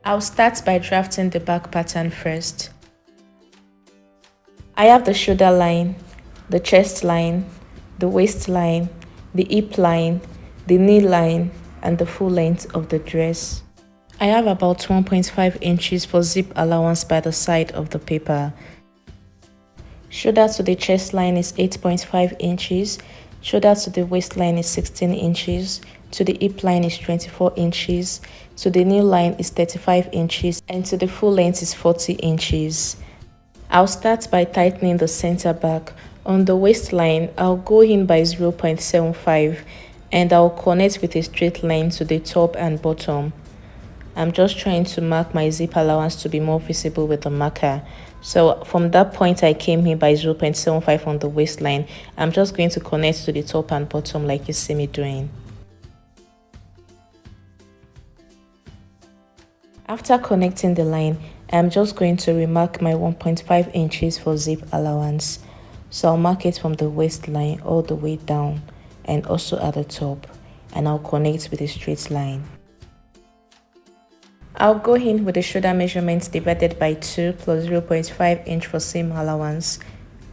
I'll start by drafting the back pattern first. I have the shoulder line, the chest line, the waist line, the hip line, the knee line, and the full length of the dress. I have about 1.5 inches for zip allowance by the side of the paper. Shoulder to the chest line is 8.5 inches, shoulder to the waistline is 16 inches, to the hip line is 24 inches, to the knee line is 35 inches, and to the full length is 40 inches. I'll start by tightening the center back. On the waistline, I'll go in by 0.75 and I'll connect with a straight line to the top and bottom. I'm just trying to mark my zip allowance to be more visible with the marker. So from that point I came in by 0.75 on the waistline. I'm just going to connect to the top and bottom like you see me doing. After connecting the line, I'm just going to remark my 1.5 inches for zip allowance. So I'll mark it from the waistline all the way down and also at the top, and I'll connect with a straight line. I'll go in with the shoulder measurements divided by 2 plus 0.5 inch for seam allowance.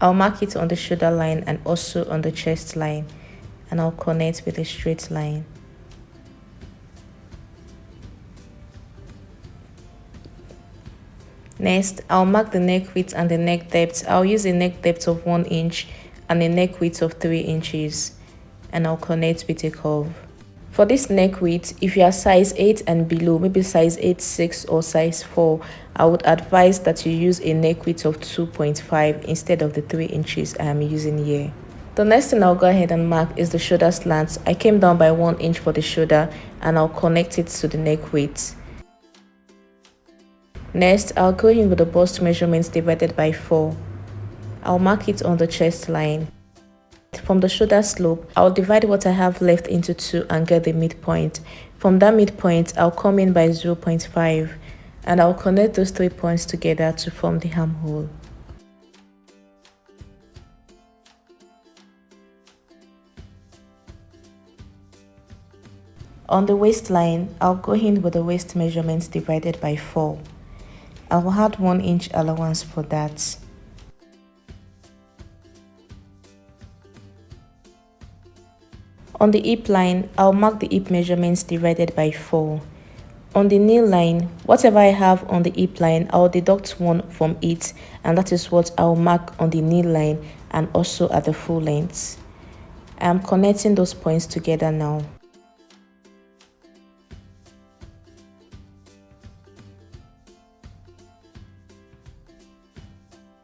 I'll mark it on the shoulder line and also on the chest line, and I'll connect with a straight line. Next, I'll mark the neck width and the neck depth. I'll use a neck depth of 1 inch and a neck width of 3 inches, and I'll connect with a curve. For this neck width, if you are size 8 and below, maybe size 8-6 or size 4, I would advise that you use a neck width of 2.5 instead of the 3 inches I am using here. The next thing I'll go ahead and mark is the shoulder slant. I came down by 1 inch for the shoulder and I'll connect it to the neck width. Next, I'll go in with the bust measurements divided by 4. I'll mark it on the chest line. From the shoulder slope, I'll divide what I have left into 2 and get the midpoint. From that midpoint, I'll come in by 0.5 and I'll connect those 3 points together to form the armhole. On the waistline, I'll go in with the waist measurements divided by 4. I will add 1 inch allowance for that. On the hip line, I'll mark the hip measurements divided by 4. On the knee line, whatever I have on the hip line, I'll deduct 1 from it, and that is what I'll mark on the knee line and also at the full length. I'm connecting those points together now.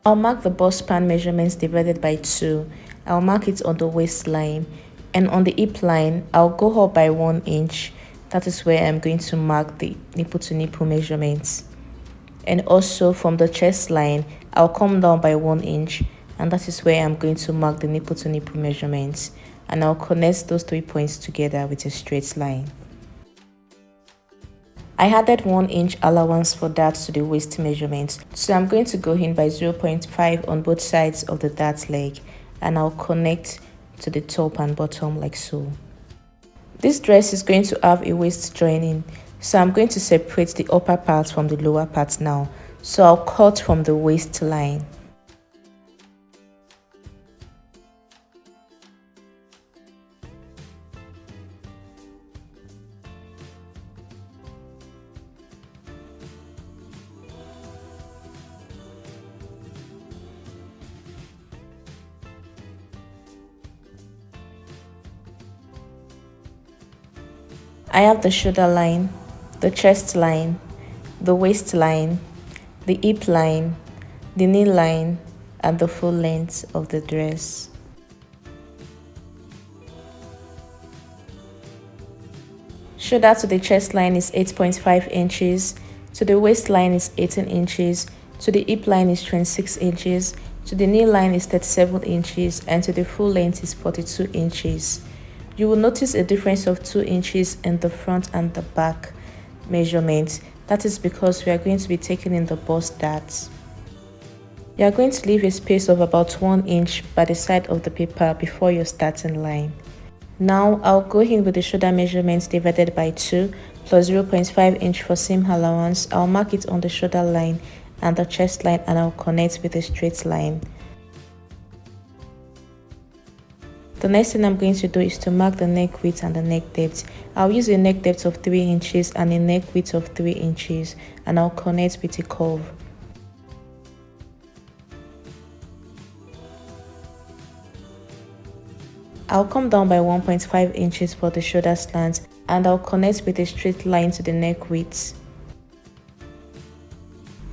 I'll mark the bust span measurements divided by 2. I'll mark it on the waistline, and on the hip line, I'll go up by 1 inch. That is where I'm going to mark the nipple to nipple measurements. And also from the chest line, I'll come down by 1 inch, and that is where I'm going to mark the nipple to nipple measurements. And I'll connect those 3 points together with a straight line. I added 1 inch allowance for that to the waist measurement, so I'm going to go in by 0.5 on both sides of the dart leg, and I'll connect to the top and bottom like so. This dress is going to have a waist joining, so I'm going to separate the upper part from the lower part now. So I'll cut from the waistline. I have the shoulder line, the chest line, the waist line, the hip line, the knee line, and the full length of the dress. Shoulder to the chest line is 8.5 inches, to the waistline is 18 inches, to the hip line is 26 inches, to the knee line is 37 inches, and to the full length is 42 inches. You will notice a difference of 2 inches in the front and the back measurements. That is because we are going to be taking in the bust darts. You are going to leave a space of about 1 inch by the side of the paper before your starting line. Now I'll go in with the shoulder measurements divided by 2 plus 0.5 inch for seam allowance. I'll mark it on the shoulder line and the chest line, and I'll connect with a straight line. The next thing I'm going to do is to mark the neck width and the neck depth. I'll use a neck depth of 3 inches and a neck width of 3 inches, and I'll connect with a curve. I'll come down by 1.5 inches for the shoulder slant, and I'll connect with a straight line to the neck width.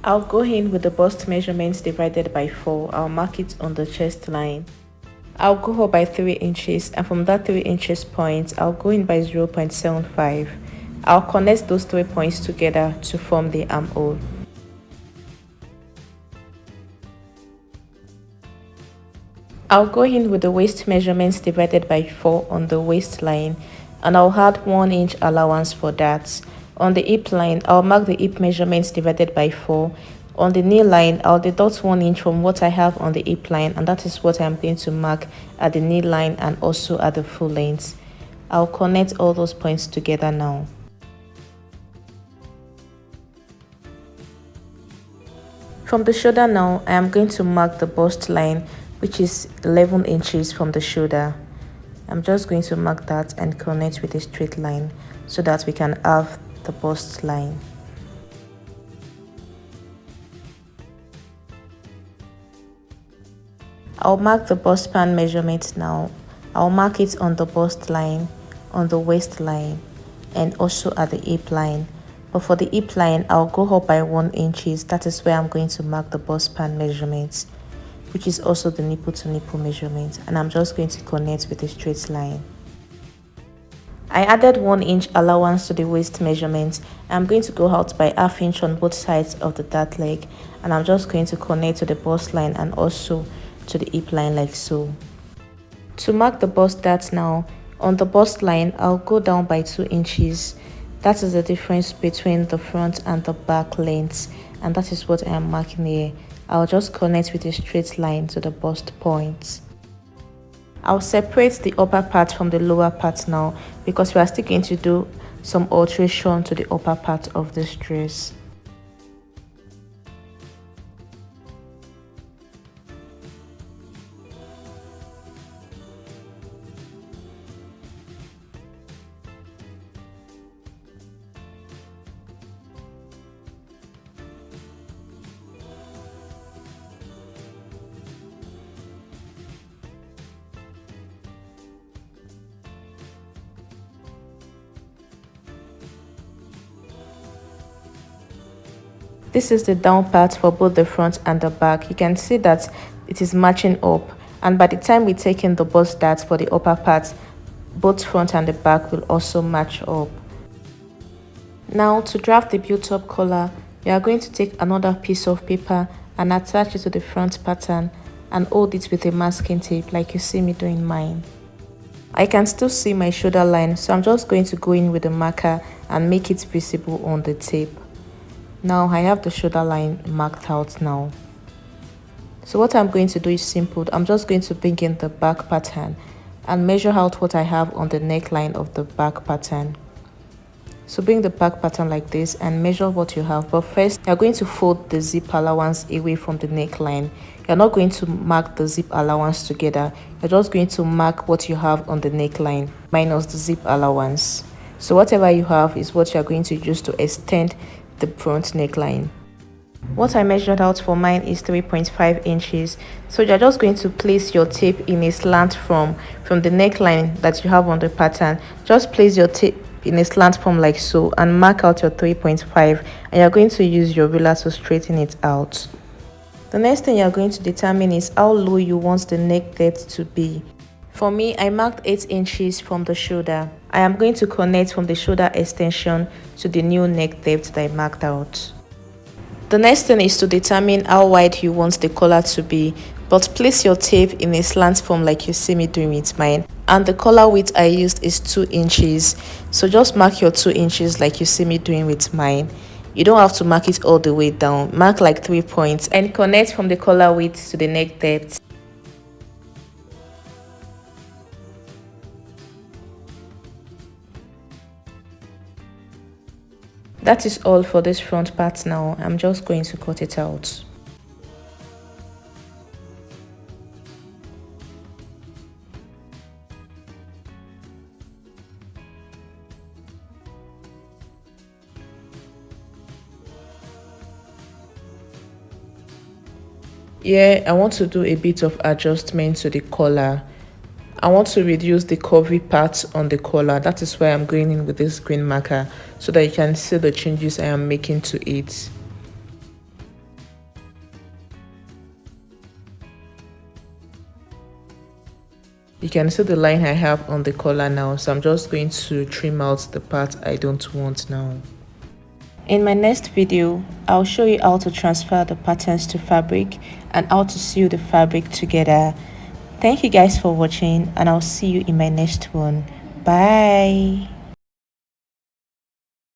I'll go in with the bust measurements divided by 4. I'll mark it on the chest line. I'll go up by 3 inches, and from that 3 inches point, I'll go in by 0.75. I'll connect those 3 points together to form the armhole. I'll go in with the waist measurements divided by 4 on the waistline, and I'll add 1 inch allowance for that. On the hip line, I'll mark the hip measurements divided by 4. On the knee line, I'll deduct 1 inch from what I have on the hip line, and that is what I'm going to mark at the knee line and also at the full length. I'll connect all those points together now. From the shoulder now, I am going to mark the bust line, which is 11 inches from the shoulder. I'm just going to mark that and connect with a straight line so that we can have the bust line. I'll mark the bust span measurement now. I'll mark it on the bust line, on the waist line, and also at the hip line. But for the hip line, I'll go up by 1 inches. That is where I'm going to mark the bust span measurements, which is also the nipple to nipple measurement, and I'm just going to connect with a straight line. I added 1 inch allowance to the waist measurement. I'm going to go out by ½ inch on both sides of the dart leg, and I'm just going to connect to the bust line and also to the hip line like so. To mark the bust dart now, on the bust line, I'll go down by 2 inches. That is the difference between the front and the back lengths, and that is what I am marking here. I'll just connect with a straight line to the bust point. I'll separate the upper part from the lower part now because we are still going to do some alteration to the upper part of this dress. This is the down part for both the front and the back. You can see that it is matching up, and by the time we take in the bust dart for the upper part, both front and the back will also match up. Now to draft the built-up collar, we are going to take another piece of paper and attach it to the front pattern and hold it with a masking tape like you see me doing mine. I can still see my shoulder line, so I'm just going to go in with a marker and make it visible on the tape. Now I have the shoulder line marked out now. So what I'm going to do is simple. I'm just going to bring in the back pattern and measure out what I have on the neckline of the back pattern. So bring the back pattern like this and measure what you have. But first, you're going to fold the zip allowance away from the neckline. You're not going to mark the zip allowance together. You're just going to mark what you have on the neckline minus the zip allowance. So whatever you have is what you're going to use to extend the front neckline. What I measured out for mine is 3.5 inches. So you're just going to place your tape in a slant from the neckline that you have on the pattern. Just place your tape in a slant form like so and mark out your 3.5, and you're going to use your ruler to straighten it out. The next thing you're going to determine is how low you want the neck depth to be. For me, I marked 8 inches from the shoulder. I am going to connect from the shoulder extension to the new neck depth that I marked out. The next thing is to determine how wide you want the collar to be, but place your tape in a slant form like you see me doing with mine. And the collar width I used is 2 inches. So just mark your 2 inches like you see me doing with mine. You don't have to mark it all the way down. Mark like 3 points and connect from the collar width to the neck depth. That is all for this front part now. I'm just going to cut it out. Yeah, I want to do a bit of adjustment to the collar. I want to reduce the curvy part on the collar. That is why I'm going in with this green marker, so that you can see the changes I am making to it. You can see the line I have on the collar now, so I'm just going to trim out the part I don't want now. In my next video, I'll show you how to transfer the patterns to fabric and how to sew the fabric together. Thank you guys for watching, and I'll see you in my next one. Bye.